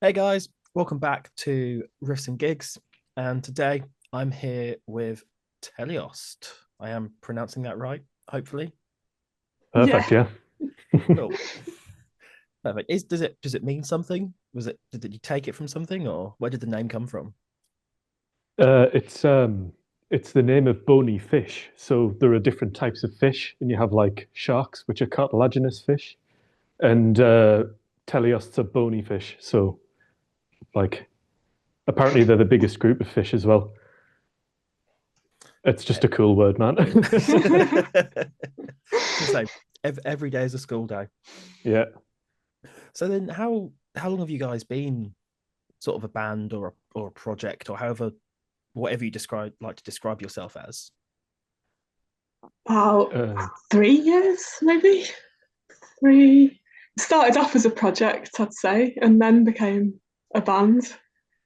Hey guys, welcome back to Riffs and Gigs. And today I'm here with TELEOST. I am pronouncing that right, hopefully. Yeah. Perfect, yeah. Cool. Perfect. Does it mean something? Did you take it from something, or where did the name come from? Uh, it's um it's the name of bony fish. So there are different types of fish, and you have like sharks, which are cartilaginous fish, and teleosts are bony fish. So like apparently they're the biggest group of fish as well. It's just a cool word, man. To say every day is a school day. Yeah. So then how long have you guys been sort of a band or a project or however whatever you describe like to describe yourself as? About Uh, 3 years, maybe. Three. Started off as a project, I'd say, and then became a band.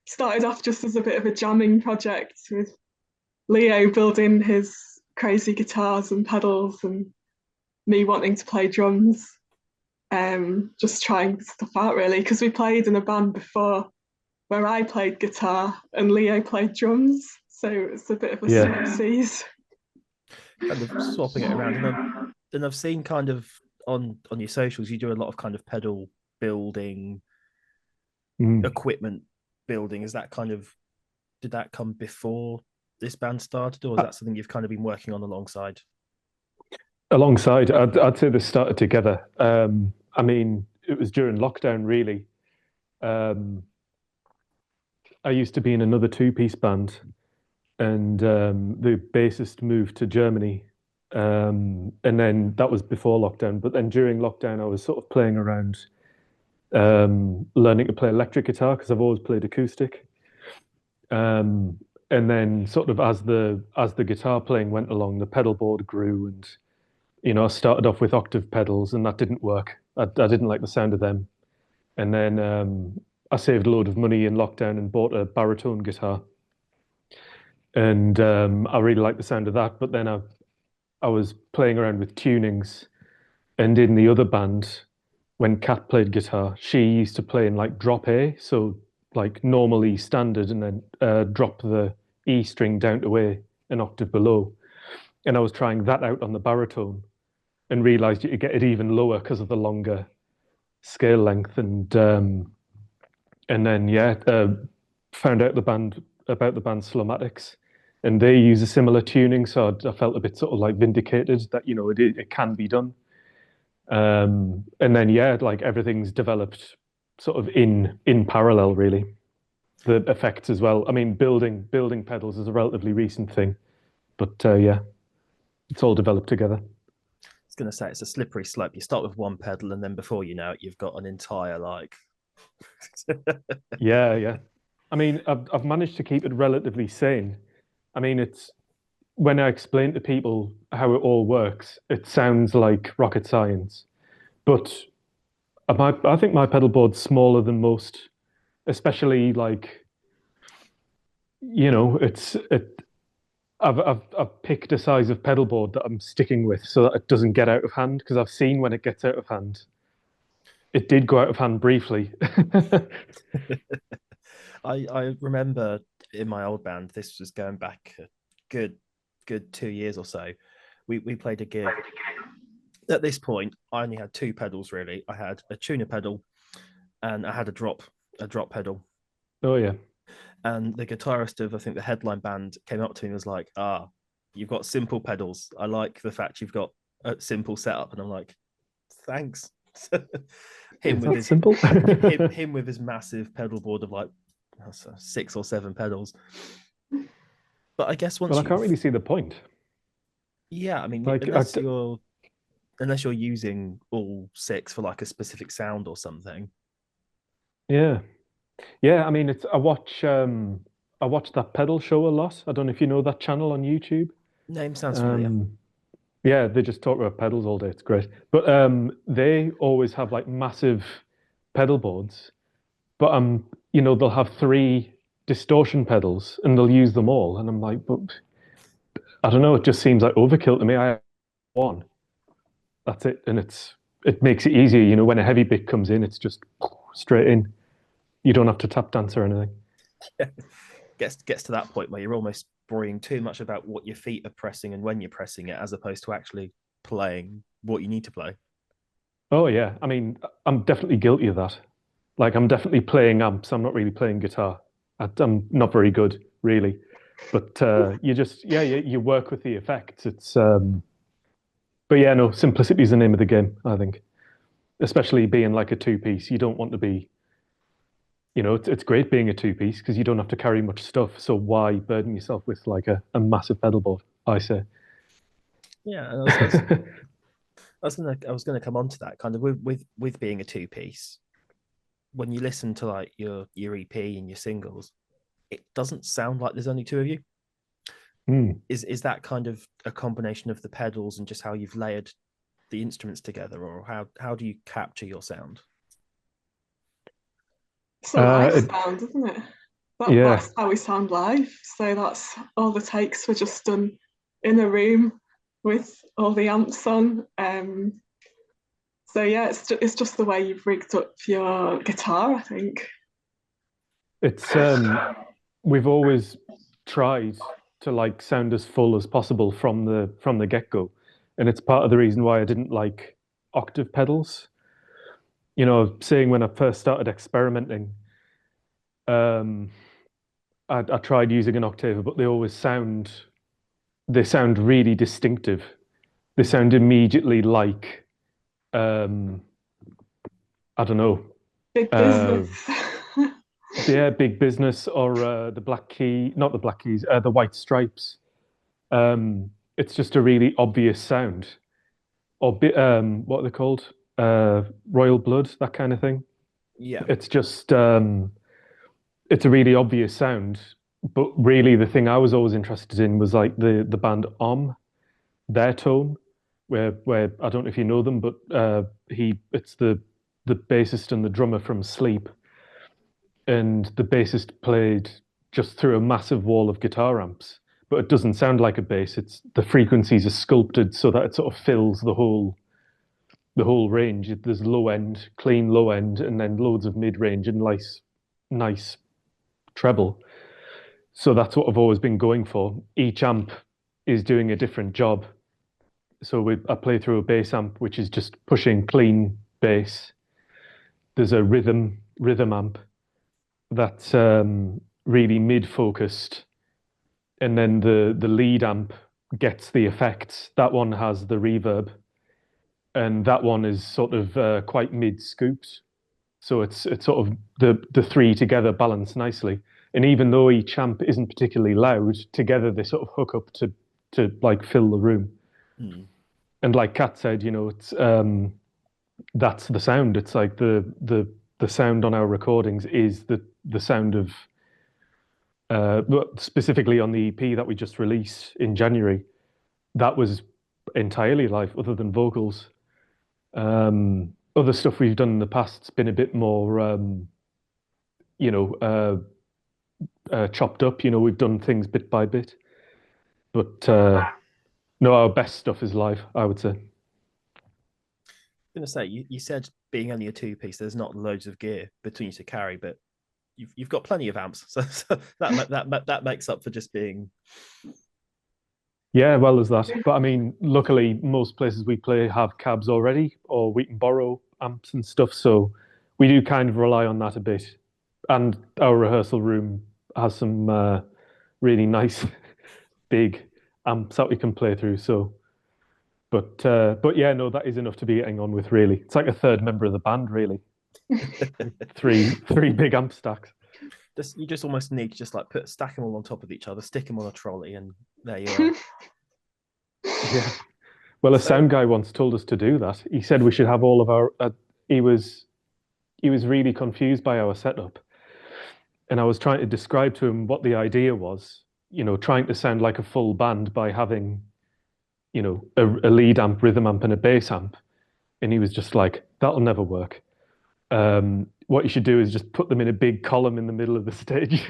Started off just as a bit of a jamming project with Leo building his crazy guitars and pedals and me wanting to play drums. Just trying stuff out really, because we played in a band before where I played guitar and Leo played drums. So it's a bit of a yeah. swapsies. Kind of swapping it around. And I've seen kind of on your socials, you do a lot of kind of pedal building, Mm. equipment building. Is that kind of did that come before this band started, or is Uh, that something you've kind of been working on alongside? Alongside, I'd say they started together. I mean, it was during lockdown, really. Um, I used to be in another two-piece band, and the bassist moved to Germany. And then that was before lockdown. But then during lockdown, I was sort of playing around, learning to play electric guitar because I've always played acoustic. Um, and then sort of as the guitar playing went along, the pedal board grew, and I started off with octave pedals, and that didn't work. I didn't like the sound of them. And then I saved a load of money in lockdown and bought a baritone guitar, and I really liked the sound of that. But then I was playing around with tunings, and in the other band, when Kat played guitar, she used to play in like drop A, so like normally standard, and then drop the E string down to A an octave below. And I was trying that out on the baritone, and realized you could get it even lower because of the longer scale length, and then yeah, found out the band about the band Slomatics, and they use a similar tuning, so I felt a bit sort of like vindicated that it can be done. And then yeah, like everything's developed sort of in parallel, really. The effects as well. I mean, building pedals is a relatively recent thing, but yeah, it's all developed together. I was going to say it's a slippery slope. You start with one pedal, and then before you know it, you've got an entire like. Yeah, yeah. I mean, I've managed to keep it relatively sane. I mean, it's when I explain to people how it all works, it sounds like rocket science. But I think my pedal board's smaller than most, especially like, it's it. I've picked a size of pedal board that I'm sticking with so that it doesn't get out of hand because I've seen when it gets out of hand. It did go out of hand briefly. I remember in my old band, this was going back a good good 2 years or so. We played a gig. At this point, I only had two pedals really. I had a tuner pedal and I had a drop pedal. Oh yeah. And the guitarist of I think the headline band came up to me and was like, "Ah, you've got simple pedals. I like the fact you've got a simple setup." And I'm like, "Thanks." him Is with that his simple? him with his massive pedal board of like 6 or 7 pedals. But I guess Well, once I can't you've really see the point. yeah, I mean, Like, unless you're using all six for like a specific sound or something. yeah, yeah. I mean, it's I watch that pedal show a lot. I don't know if you know that channel on YouTube. Name sounds familiar. Um, yeah, they just talk about pedals all day. It's great. But they always have like massive pedal boards. But they'll have three distortion pedals and they'll use them all. And I'm like, but I don't know. It just seems like overkill to me. I have one. That's it, and it makes it easier. When a heavy bit comes in, it's just straight in. You don't have to tap dance or anything. Gets to that point where you're almost worrying too much about what your feet are pressing and when you're pressing it, as opposed to actually playing what you need to play. Oh yeah, I mean, I'm definitely guilty of that. Like, I'm definitely playing amps. I'm not really playing guitar. I'm not very good, really. But you just, yeah, you work with the effects. But yeah, no, simplicity is the name of the game, I think. Especially being like a two-piece. You don't want to be, it's great being a two-piece because you don't have to carry much stuff. So why burden yourself with like a massive pedal board, I say. Yeah, I was gonna come on to that kind of with being a two piece. When you listen to like your EP and your singles, it doesn't sound like there's only two of you. Mm. Is that kind of a combination of the pedals and just how you've layered the instruments together, or how do you capture your sound? It's a live It, sound, isn't it? yeah, That's how we sound live. So that's all the takes were just done in a room with all the amps on. So yeah, it's just the way you've rigged up your guitar, I think. it's we've always tried to like sound as full as possible from the get-go. And it's part of the reason why I didn't like octave pedals. Saying when I first started experimenting, um, I tried using an octave, but they sound really distinctive. They sound immediately like um, I don't know, Big uh, business. yeah, Big Business or the Black Key, not the Black Keys, the White Stripes. It's just a really obvious sound, or what are they called? Royal Blood, that kind of thing. Yeah, It's just it's a really obvious sound, but really the thing I was always interested in was like the band their tone, where I don't know if you know them, but it's the bassist and the drummer from Sleep, and the bassist played just through a massive wall of guitar amps, but it doesn't sound like a bass. It's the frequencies are sculpted so that it sort of fills the whole range. There's low end, clean low end, and then loads of mid range and nice treble. So that's what I've always been going for. Each amp is doing a different job. So I play through a bass amp, which is just pushing clean bass. There's a rhythm amp that's really mid focused, and then the lead amp gets the effects. That one has the reverb, and that one is sort of quite mid scooped. So it's sort of the three together balance nicely. And even though each amp isn't particularly loud, together they sort of hook up to like fill the room. mm. And like Kat said, it's that's the sound. It's like the sound on our recordings is the sound of specifically on the EP that we just released in January. That was entirely live, other than vocals. Other stuff we've done in the past's been a bit more, you know, chopped up. We've done things bit by bit, but no, our best stuff is live, I would say. I'm gonna say you said being only a two piece, there's not loads of gear between you to carry, but you've got plenty of amps, so that makes up for just being. Yeah, well, there's that. But I mean, luckily, most places we play have cabs already, or we can borrow amps and stuff. So we do kind of rely on that a bit. And our rehearsal room has some really nice big amps that we can play through. So, but yeah, no, that is enough to be getting on with. Really, it's like a third member of the band. Really, three big amp stacks. You just almost need to just like stack them all on top of each other, stick them on a trolley, and there you are. Yeah. Well, a sound guy once told us to do that. He said we should have all of our. He was really confused by our setup, and I was trying to describe to him what the idea was. Trying to sound like a full band by having, a lead amp, rhythm amp, and a bass amp, and he was just like, "That'll never work. What you should do is just put them in a big column in the middle of the stage."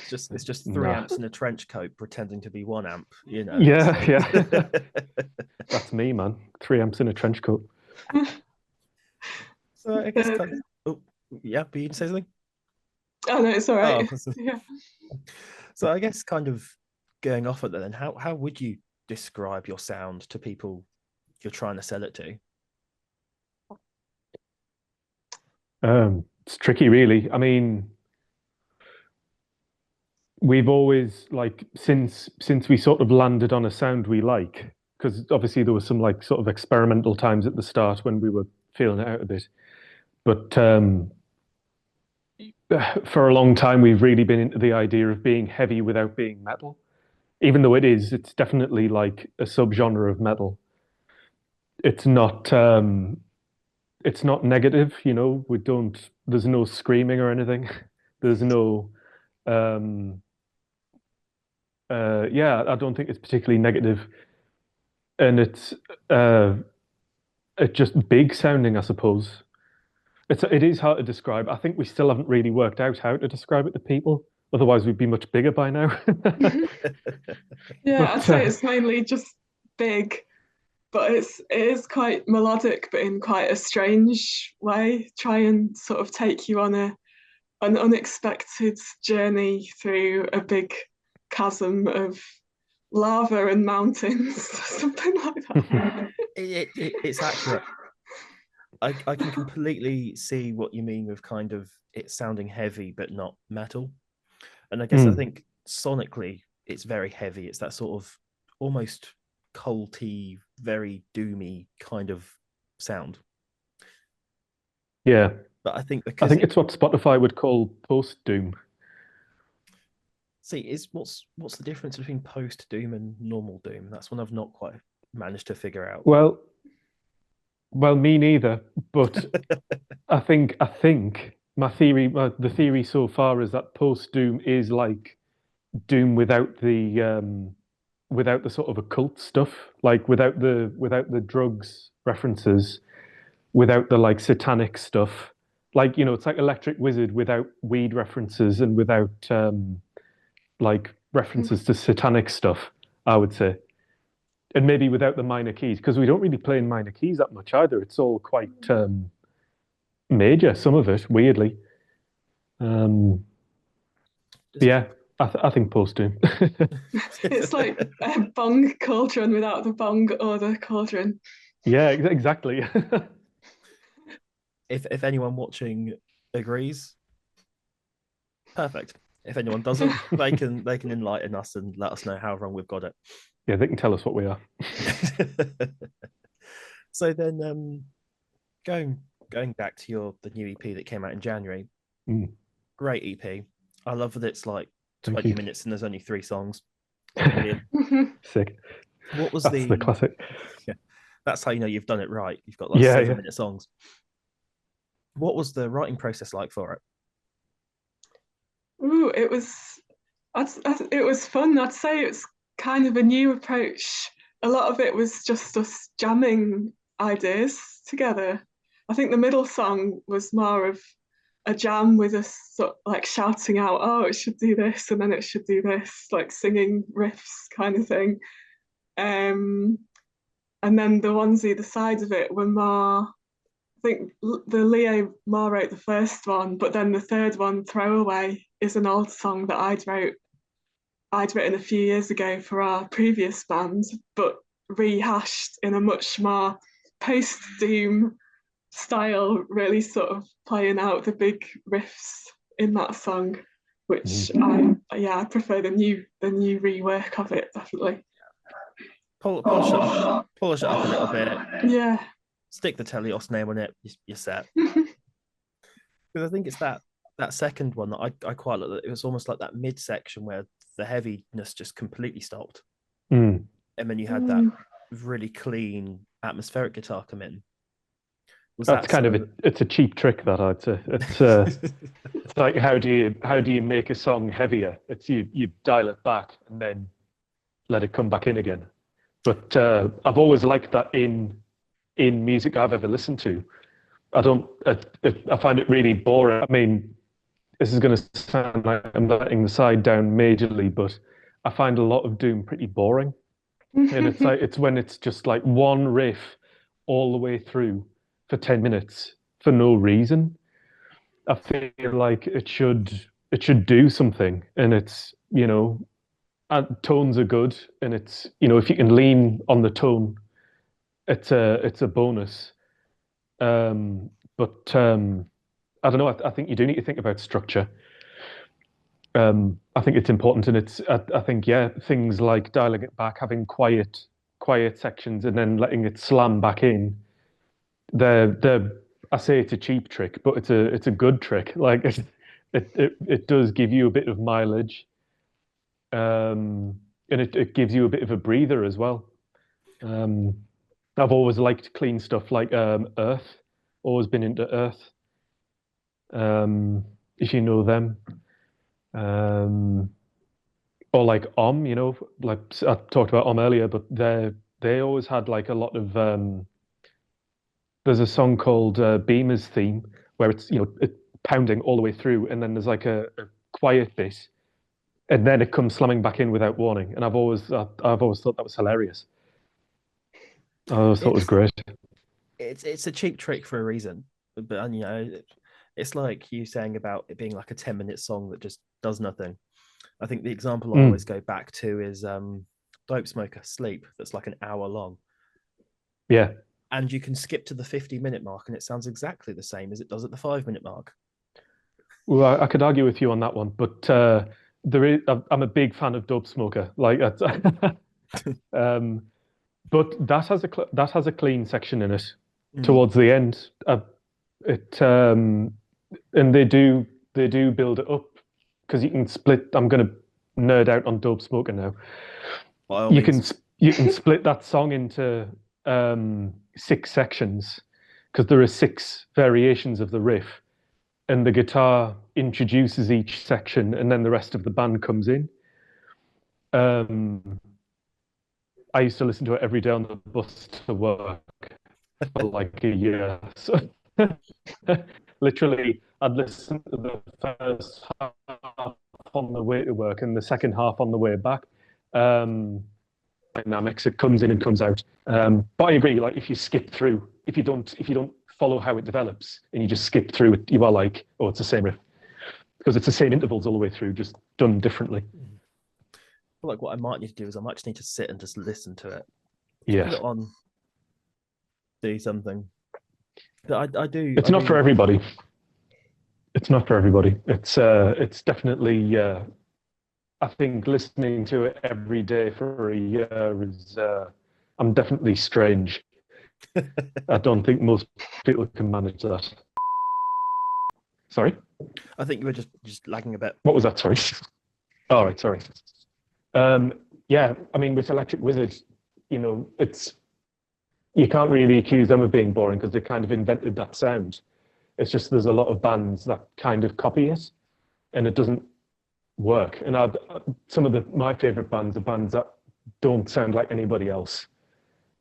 It's just three Nah. amps in a trench coat pretending to be one amp. Yeah. That's me, man. 3 amps in a trench coat. So I guess kind of. Oh, yeah, but you can say something. Oh no, it's all right. Oh, Yeah. so I guess kind of going off at that. Then, how would you describe your sound to people you're trying to sell it to? It's tricky, really. I mean, we've always like since we sort of landed on a sound we like, because obviously there was some like sort of experimental times at the start when we were feeling it out a bit. But for a long time, we've really been into the idea of being heavy without being metal, even though it's definitely like a subgenre of metal. It's not it's not negative, you know. We don't. There's no screaming or anything. There's no yeah. I don't think it's particularly negative, and uh, it's just big sounding, I suppose. It is hard to describe. I think we still haven't really worked out how to describe it to people. Otherwise, we'd be much bigger by now. Yeah, I'd But say it's mainly just big, but it is quite melodic, but in quite a strange way. Try and sort of take you on an unexpected journey through a big chasm of lava and mountains, something like that. It's accurate. I can completely see what you mean with kind of it sounding heavy but not metal. And I guess I think sonically it's very heavy. It's that sort of almost culty, very doomy kind of sound. yeah, But I think I because think it's what Spotify would call post doom. see, is what's the difference between post doom and normal doom? That's one I've not quite managed to figure out. Well, me neither. But I think the theory so far is that post doom is like doom without the sort of occult stuff, like without the drugs references, without the like satanic stuff. Like, you know, it's like Electric Wizard without weed references and without like references to satanic stuff, I would say. And maybe without the minor keys, because we don't really play in minor keys that much either. It's all quite major, some of it, weirdly. Um, yeah, I think post doom. It's like a bong cauldron without the bong or the cauldron. Yeah, exactly. If anyone watching agrees, perfect. If anyone doesn't, they can enlighten us and let us know how wrong we've got it. Yeah, they can tell us what we are. So then, going back to the new EP that came out in January, Mm, great EP. I love that it's like thank 20 you. minutes and there's only 3 songs. Brilliant. Sick. What was That's the classic. Yeah, that's how you know you've done it right. You've got like Yeah, 7 minute songs. What was the writing process like for it? Ooh, it was fun. I'd say it's kind of a new approach. A lot of it was just us jamming ideas together. I think the middle song was more of a jam with us sort of like shouting out, "Oh, it should do this," and then it should do this, like singing riffs kind of thing. Um, and then the ones either side of it were more. I think the Leo Ma wrote the first one, but then the third one, Throwaway, is an old song that I'd written a few years ago for our previous band, but rehashed in a much more post-doom style, really sort of playing out the big riffs in that song, which I prefer the new rework of it, definitely. Polish it up a little bit. Yeah. Stick the TELEOST name on it. You're set. Because I think it's that second one that I quite like. It was almost like that midsection where the heaviness just completely stopped, Mm. and then you had that really clean atmospheric guitar come in. Was That's that kind of so? it's a cheap trick that I'd say. It's like how do you make a song heavier? It's you dial it back and then let it come back in again. But I've always liked that in music I've ever listened to. I don't. I find it really boring. I mean, this is going to sound like I'm letting the side down majorly, but I find a lot of doom pretty boring. And it's when it's just like one riff all the way through for 10 minutes for no reason. I feel like it should do something, and it's, tones are good, and it's, if you can lean on the tone, it's a bonus. But I don't know. I think you do need to think about structure. I think it's important, and I think, yeah, things like dialing it back, having quiet sections, and then letting it slam back in. They're I say it's a cheap trick, but it's a good trick. Like it does give you a bit of mileage, and it gives you a bit of a breather as well. Um, I've always liked clean stuff like Earth. Always been into Earth. If you know them. Um, or like like I talked about earlier, but they always had like a lot of there's a song called Beamer's Theme, where it's, it pounding all the way through, and then there's like a quiet bit, and then it comes slamming back in without warning. And I've always thought that was hilarious. I always thought it was great. It's a cheap trick for a reason, but it's like you saying about it being like a 10-minute song that just does nothing. I think the example I always go back to is Dope Smoker Sleep, that's like an hour long. Yeah. And you can skip to the 50-minute mark and it sounds exactly the same as it does at the 5-minute mark. Well, I could argue with you on that one, but I'm a big fan of Dope Smoker. Like, but that has a clean section in it towards the end. And they do build it up, because you can split. I'm going to nerd out on Dope Smoker now. You can split that song into 6 sections, because there are 6 variations of the riff, and the guitar introduces each section, and then the rest of the band comes in. I used to listen to it every day on the bus to work for like a year. So literally, I'd listen to the first half on the way to work and the second half on the way back. Dynamics, it comes in and comes out. But I agree, like if you skip through, if you don't follow how it develops and you just skip through it, you are like, oh, it's the same riff. Because it's the same intervals all the way through, just done differently. Like what I might need to do is I might just need to sit and just listen to it. Yeah. Put it on, do something. But I do. It's not for everybody. It's not for everybody. It's definitely. I think listening to it every day for a year is. I'm definitely strange. I don't think most people can manage that. Sorry? I think you were just lagging a bit. What was that? Sorry. All right. Sorry. Yeah. I mean, with Electric Wizard, you can't really accuse them of being boring, because they kind of invented that sound. It's just there's a lot of bands that kind of copy it, and it doesn't work. And some of my favorite bands are bands that don't sound like anybody else.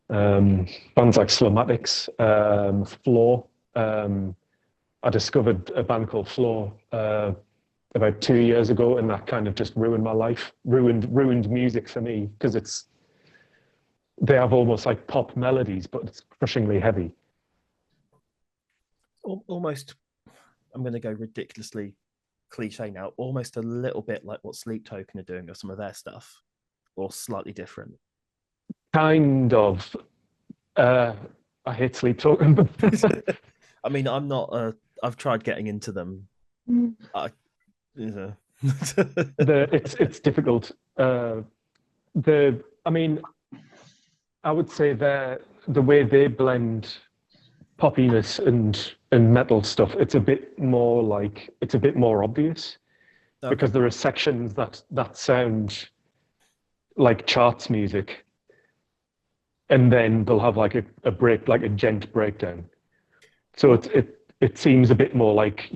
Bands like Slomatics, Floor. I discovered a band called Floor about 2 years ago, and that kind of just ruined my life, ruined music for me, because they have almost like pop melodies, but it's crushingly heavy. Almost, I'm going to go ridiculously cliche now, almost a little bit like what Sleep Token are doing, or some of their stuff, or slightly different. Kind of. I hate Sleep Token, but I mean, I'm not. I've tried getting into them. It's difficult. I mean, I would say the way they blend poppiness and metal stuff, it's a bit more obvious, because there are sections that sound like charts music, and then they'll have like a break, like a gent breakdown. So it seems a bit more like,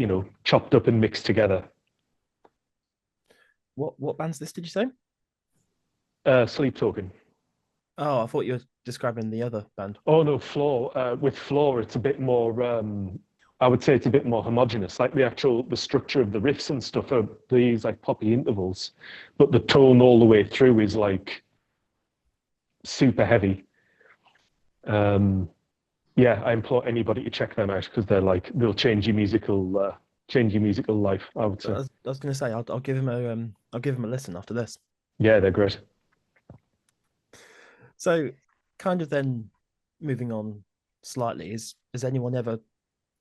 chopped up and mixed together. What band's this, did you say? Sleep Token. Oh, I thought you were describing the other band. Oh no, Floor. With Floor, it's a bit more. I would say it's a bit more homogenous. Like the structure of the riffs and stuff are these like poppy intervals, but the tone all the way through is like super heavy. yeah, I implore anybody to check them out because they'll change your musical life, I would say. I was going to say I'll give him a listen after this. Yeah, they're great. So, kind of then moving on slightly, has anyone ever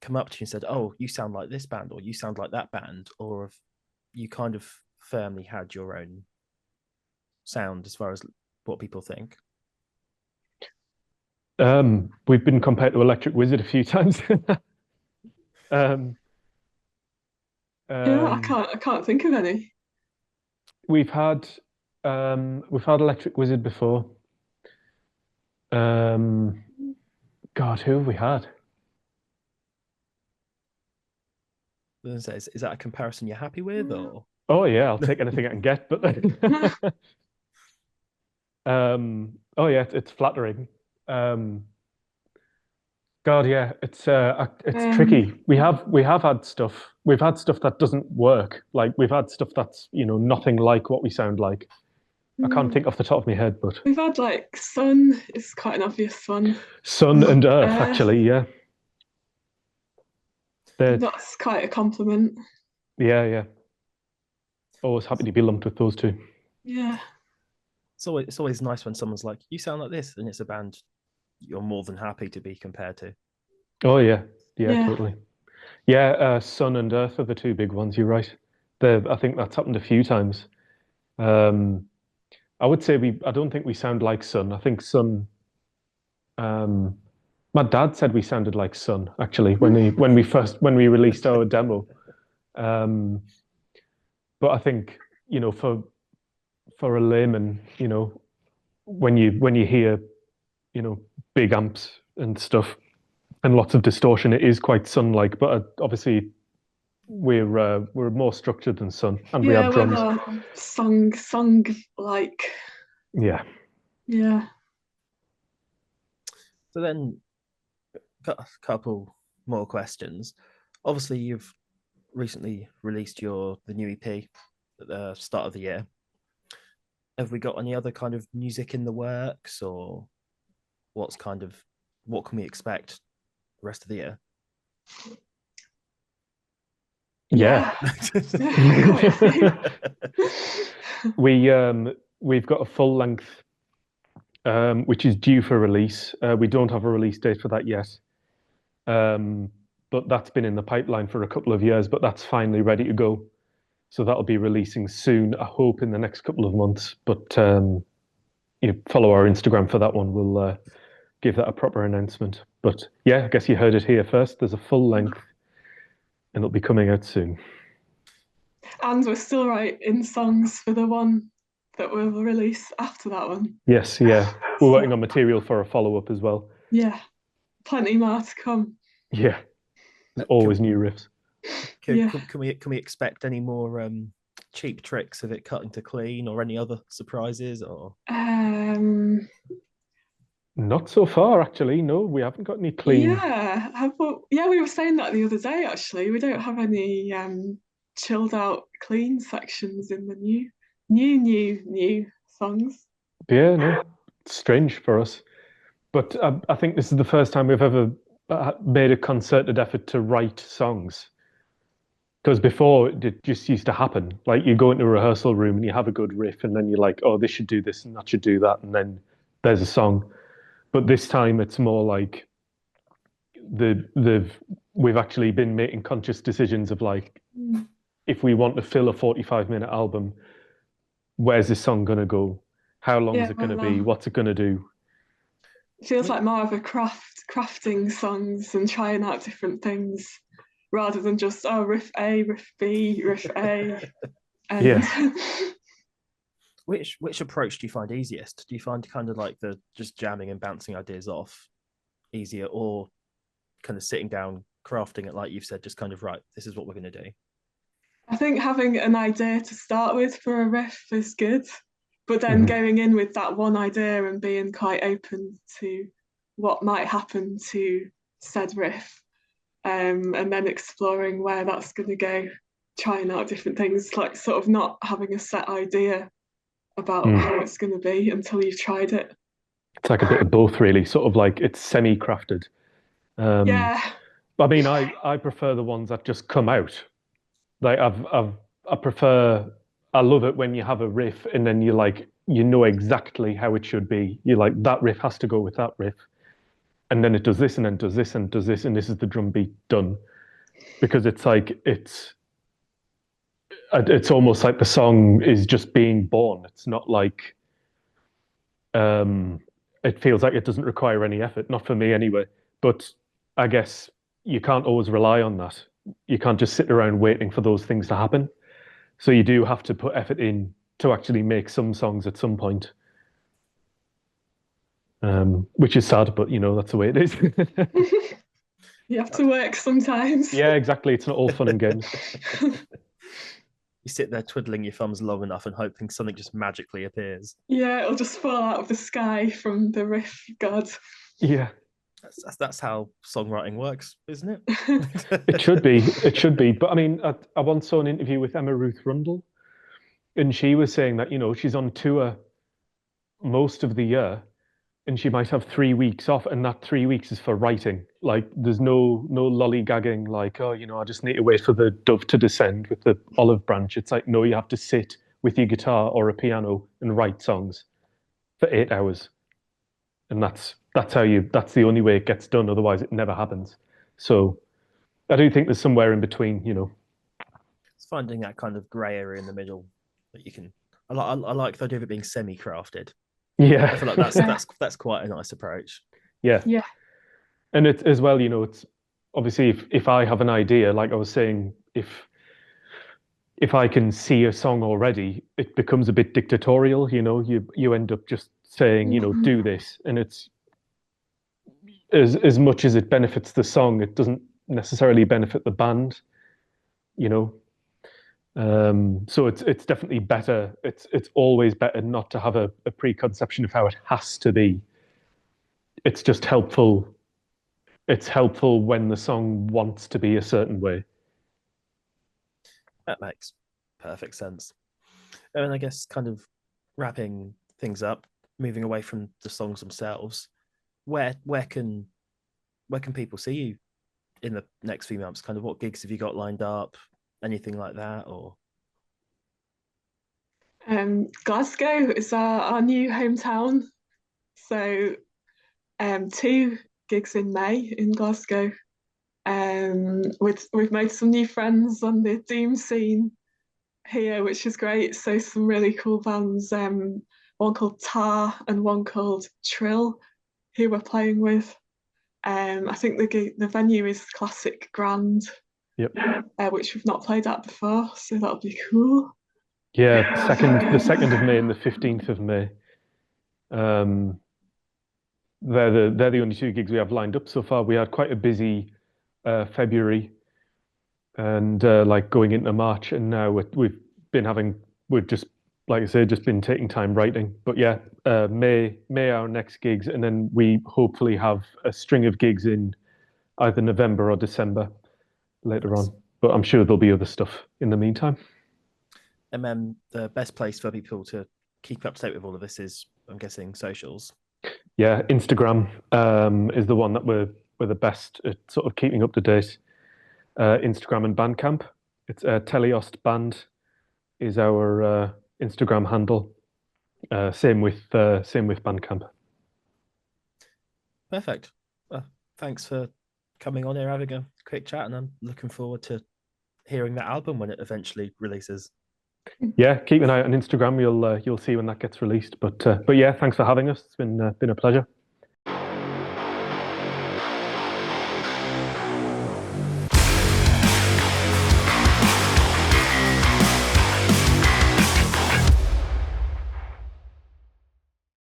come up to you and said, "Oh, you sound like this band," or "You sound like that band," or have you kind of firmly had your own sound as far as what people think? We've been compared to Electric Wizard a few times. um, Yeah, um, I can't think of any. we've had Electric Wizard before. God, who have we had? Is that a comparison you're happy with, or Oh yeah, I'll take anything I can get. But oh yeah, it's flattering. God, yeah, it's um, tricky. We have had stuff. We've had stuff that doesn't work. Like we've had stuff that's nothing like what we sound like. I can't think off the top of my head, but we've had like Sun is quite an obvious one. Sun and Earth Uh, actually, yeah. They're that's quite a compliment. yeah. Always happy to be lumped with those two. Yeah. it's always nice when someone's like, "You sound like this," and it's a band you're more than happy to be compared to. Oh yeah, Yeah. totally. Yeah, Sun and Earth are the two big ones. You're right. I think that's happened a few times. Um, I would say I don't think we sound like Sun. I think Sun. Um, my dad said we sounded like Sun actually when we released our demo. Um, but I think for a layman, when you hear big amps and stuff and lots of distortion, it is quite Sun-like. But obviously we're more structured than Sun, and we Yeah, have we're drums. more song like. Yeah. Yeah. So then, got a couple more questions. Obviously, you've recently released the new EP at the start of the year. Have we got any other kind of music in the works, or what can we expect the rest of the year? Yeah. We've got a full length which is due for release. We don't have a release date for that yet. But that's been in the pipeline for a couple of years, but that's finally ready to go. So that'll be releasing soon, I hope in the next couple of months. But follow our Instagram for that one. We'll give that a proper announcement. But yeah, I guess you heard it here first. There's a full length and it'll be coming out soon. And we're still writing songs for the one that we'll release after that one. Yes, yeah. We're working on material for a follow-up as well. Yeah. Plenty more to come. Yeah. There's always new riffs. Can we expect any more cheap tricks of it cutting to clean, or any other surprises? Or not so far, actually. No, we haven't got any clean. Yeah, we were saying that the other day. Actually, we don't have any chilled out clean sections in the new songs. Yeah, no, it's strange for us, but I think this is the first time we've ever made a concerted effort to write songs. Because before it just used to happen. Like you go into a rehearsal room and you have a good riff, and then you're like, "Oh, this should do this, and that should do that," and then there's a song. But this time it's more like we've actually been making conscious decisions of like, if we want to fill a 45-minute album, where's this song gonna go? How long is it gonna be? What's it gonna do? It feels like more of a crafting songs and trying out different things rather than just riff A, riff B, riff A. Yeah. Which approach do you find easiest? Do you find kind of like the just jamming and bouncing ideas off easier, or kind of sitting down, crafting it like you've said, just kind of right, this is what we're going to do? I think having an idea to start with for a riff is good, but then going in with that one idea and being quite open to what might happen to said riff, and then exploring where that's going to go, trying out different things, like sort of not having a set idea about how it's going to be until you've tried it. It's like a bit of both, really. Sort of like it's semi-crafted, Yeah. I mean, I prefer the ones that just come out. Like I prefer. I love it when you have a riff and then you know exactly how it should be. You're like, that riff has to go with that riff, and then it does this and then does this and does this, and this is the drum beat done. Because it's like it's almost like the song is just being born. It's not like it feels like it doesn't require any effort. Not for me anyway. But I guess you can't always rely on that. You can't just sit around waiting for those things to happen. So you do have to put effort in to actually make some songs at some point. Which is sad, but that's the way it is. You have to work sometimes. Yeah, exactly. It's not all fun and games. You sit there twiddling your thumbs long enough and hoping something just magically appears. Yeah, it'll just fall out of the sky from the riff god. Yeah. That's how songwriting works, isn't it? It should be. It should be. But I mean, I once saw an interview with Emma Ruth Rundle, and she was saying that, she's on tour most of the year, and she might have 3 weeks off, and that 3 weeks is for writing. Like, there's no lollygagging, like, oh, I just need to wait for the dove to descend with the olive branch. It's like, no, you have to sit with your guitar or a piano and write songs for 8 hours. And that's the only way it gets done. Otherwise it never happens. So I do think there's somewhere in between, It's finding that kind of gray area in the middle that you can. I like the idea of it being semi-crafted. Yeah. I feel like that's quite a nice approach. Yeah. Yeah. And it as well, it's obviously if I have an idea, like I was saying, if I can see a song already, it becomes a bit dictatorial, you end up just saying, do this. And it's as much as it benefits the song, it doesn't necessarily benefit the band, So it's definitely better. It's always better not to have a preconception of how it has to be. It's just helpful. It's helpful when the song wants to be a certain way. That makes perfect sense. And I guess kind of wrapping things up, moving away from the songs themselves, where can people see you in the next few months? Kind of what gigs have you got lined up? Anything like that, or? Glasgow is our new hometown. So 2 gigs in May in Glasgow. We've made some new friends on the Doom scene here, which is great. So some really cool bands, one called Tar and one called Trill, who we're playing with. I think the venue is Classic Grand, Yep. Which we've not played at before, so that'll be cool. Yeah, the 2nd of May and the 15th of May. They're the only 2 gigs we have lined up so far. We had quite a busy February and like going into March, and now we've just, like I say, just been taking time writing. But yeah, May our next gigs, and then we hopefully have a string of gigs in either November or December later on. But I'm sure there'll be other stuff in the meantime. And then the best place for people to keep up to date with all of this is, I'm guessing, socials. Yeah, Instagram is the one that we're the best at sort of keeping up to date. Instagram and Bandcamp. It's TELEOST Band is our Instagram handle. Same with Bandcamp. Perfect. Thanks for coming on here, having a quick chat, and I'm looking forward to hearing that album when it eventually releases. Yeah, keep an eye out on Instagram. You'll see when that gets released. But yeah, thanks for having us. It's been a pleasure.